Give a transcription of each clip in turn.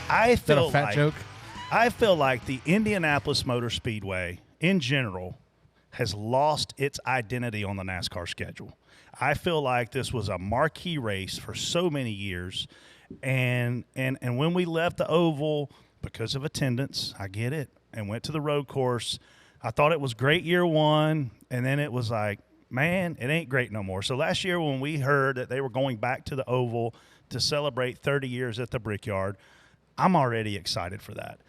Is that a feel fat like joke? I feel like the Indianapolis Motor Speedway in general has lost its identity on the NASCAR schedule. I feel like this was a marquee race for so many years, and when we left the oval because of attendance, I get it, and went to the road course, I thought it was great year one, and then it was like, man, it ain't great no more. So last year when we heard that they were going back to the oval to celebrate 30 years at the Brickyard, I'm already excited for that.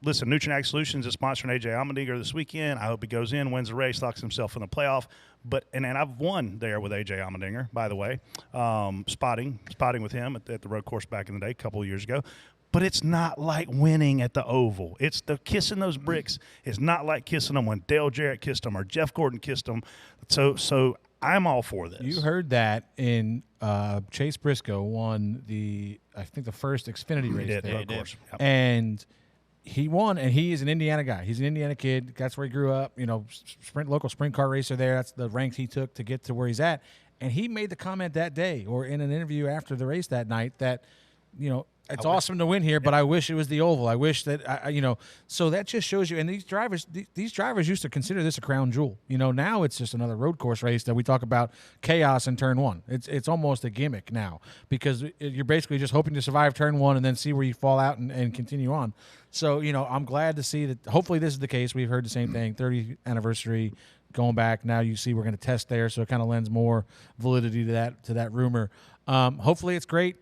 Listen, Nutrient Ag Solutions is sponsoring AJ Allmendinger this weekend. I hope he goes in, wins the race, locks himself in the playoff. But and I've won there with AJ Allmendinger, by the way, spotting with him at the road course back in the day, a couple of years ago. But it's not like winning at the Oval. It's the kissing those bricks is not like kissing them when Dale Jarrett kissed them or Jeff Gordon kissed them. So I'm all for this. You heard that in Chase Briscoe won I think the first Xfinity race did, there. road course. Yep. And he won, and he is an Indiana guy. He's an Indiana kid. That's where he grew up. Local sprint car racer there. That's the ranks he took to get to where he's at. And he made the comment that day, or in an interview after the race that night, that it's awesome to win here, but I wish it was the oval. I wish that So that just shows you. And these drivers used to consider this a crown jewel. Now it's just another road course race that we talk about chaos in turn one. It's almost a gimmick now because you're basically just hoping to survive turn one and then see where you fall out and continue on. So I'm glad to see that. Hopefully this is the case. We've heard the same thing. 30th anniversary. Going back now, you see we're going to test there, so it kind of lends more validity to that rumor. Hopefully it's great.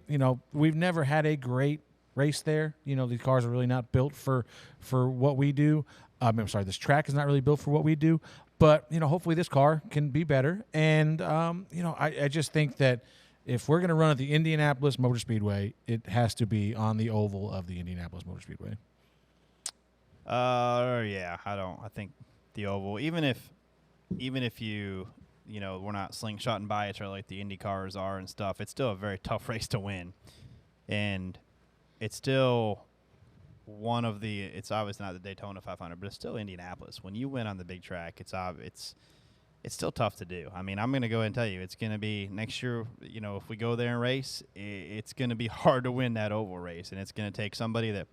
We've never had a great race there. These cars are really not built for what we do. I'm sorry, this track is not really built for what we do. But hopefully this car can be better. And I just think that if we're going to run at the Indianapolis Motor Speedway, it has to be on the oval of the Indianapolis Motor Speedway. Yeah, I think the oval, even if we're not slingshotting by each other like the Indy cars are and stuff, it's still a very tough race to win. And it's still it's obviously not the Daytona 500, but it's still Indianapolis. When you win on the big track, it's still tough to do. I mean, I'm going to go ahead and tell you, it's going to be next year, if we go there and race, it's going to be hard to win that oval race. And it's going to take somebody that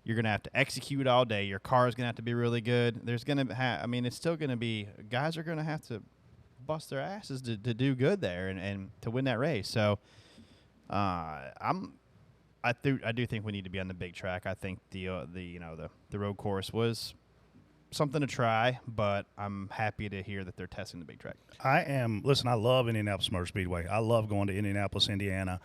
you're going to have to execute all day. Your car is going to have to be really good. There's going to it's still going to be – guys are going to have to bust their asses to do good there and to win that race. So I do think we need to be on the big track. I think the road course was something to try, but I'm happy to hear that they're testing the big track. Listen, I love Indianapolis Motor Speedway. I love going to Indianapolis, Indiana.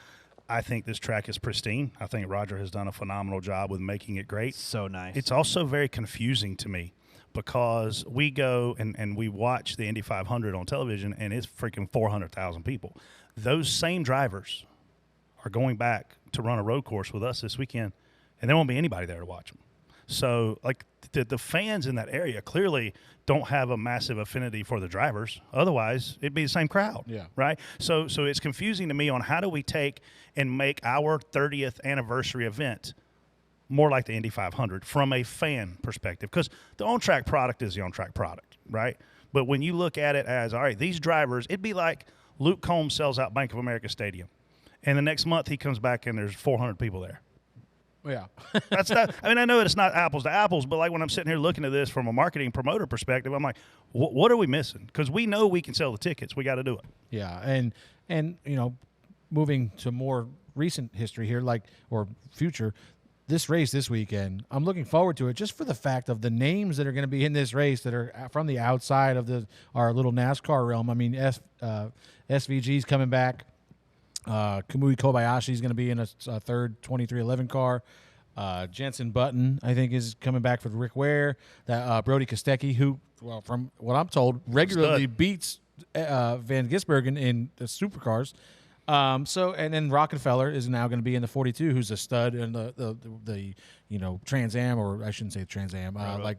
I think this track is pristine. I think Roger has done a phenomenal job with making it great. So nice. It's also very confusing to me because we go and we watch the Indy 500 on television, and it's freaking 400,000 people. Those same drivers are going back to run a road course with us this weekend, and there won't be anybody there to watch them. So, the fans in that area clearly don't have a massive affinity for the drivers. Otherwise, it'd be the same crowd, right? So it's confusing to me on how do we take and make our 30th anniversary event more like the Indy 500 from a fan perspective, because the on-track product is the on-track product, right? But when you look at it as, all right, these drivers, it'd be like Luke Combs sells out Bank of America Stadium, and the next month he comes back and there's 400 people there. Yeah. That's not, I mean, I know it's not apples to apples, but like when I'm sitting here looking at this from a marketing promoter perspective, I'm like, what are we missing? Because we know we can sell the tickets. We got to do it. Yeah. And moving to more recent history here, or future, this race this weekend, I'm looking forward to it just for the fact of the names that are going to be in this race that are from the outside of our little NASCAR realm. I mean, SVG's coming back. Kamui Kobayashi is going to be in a third 2311 car. Jensen Button, I think, is coming back for Rick Ware. That Brody Kostecki, who, well, from what I'm told, regularly beats Van Gisbergen in the supercars. And then Rockefeller is now going to be in the 42, who's a stud in the Trans Am, or I shouldn't say Trans Am,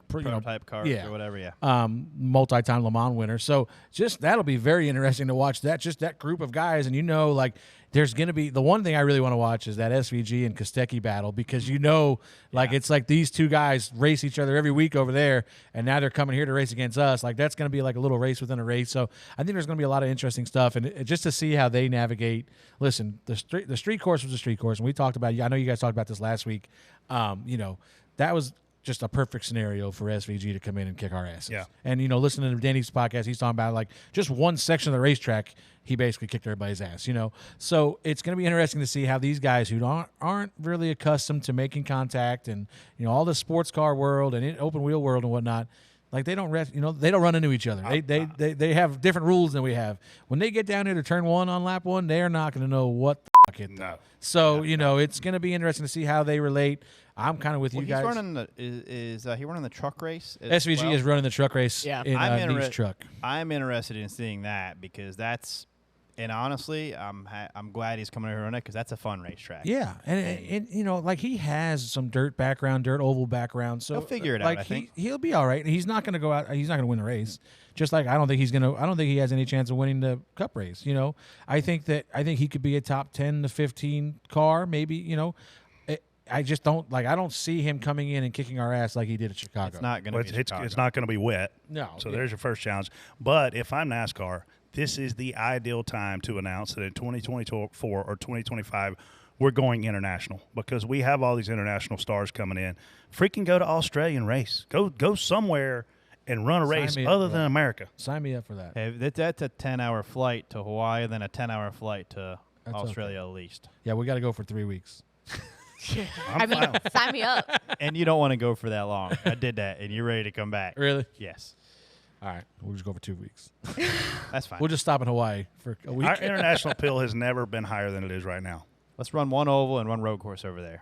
prototype cars or whatever. Yeah. Multi-time Le Mans winner. So just that'll be very interesting to watch. Just that group of guys, and there's going to be the one thing I really want to watch is that SVG and Kostecki battle, because it's like these two guys race each other every week over there, and now they're coming here to race against us. Like that's going to be like a little race within a race. So I think there's going to be a lot of interesting stuff, and just to see how they navigate. Listen, the street course was a street course, and we talked about. I know you guys talked about this last week. That was just a perfect scenario for SVG to come in and kick our asses. Yeah. And, listening to Danny's podcast, he's talking about like just one section of the racetrack, he basically kicked everybody's ass, So it's going to be interesting to see how these guys who aren't really accustomed to making contact and, all the sports car world and open wheel world and whatnot, like they don't run into each other. They have different rules than we have. When they get down here to turn one on lap one, they're not going to know what the fuck hit them. No. So, it's going to be interesting to see how they relate. I'm kind of with you guys. He's running is he running the truck race? SVG is running the truck race in Neve's truck. I'm interested in seeing that because and honestly, I'm glad he's coming over on it because that's a fun racetrack. Yeah, and he has some dirt oval background, so he'll figure it out. I think he'll be all right. He's not going to go out. He's not going to win the race. Just like I don't think he has any chance of winning the Cup race. I think he could be a top 10 to 15 car, maybe. I just don't I don't see him coming in and kicking our ass like he did at Chicago. It's not going to be Chicago. It's not going to be wet. No. So there's your first challenge. But if I'm NASCAR, this is the ideal time to announce that in 2024 or 2025 we're going international, because we have all these international stars coming in. Freaking go to Australia and race. Go somewhere and run a race other than America. Sign me up for that. Hey, that's a 10-hour flight to Hawaii, then a 10-hour flight to Australia at least. Yeah, we got to go for 3 weeks. Sign me up. And you don't want to go for that long. I did that, and you're ready to come back. Really? Yes. All right, we'll just go for 2 weeks. That's fine. We'll just stop in Hawaii for a week. Our international pill has never been higher than it is right now. Let's run one oval and one road course over there.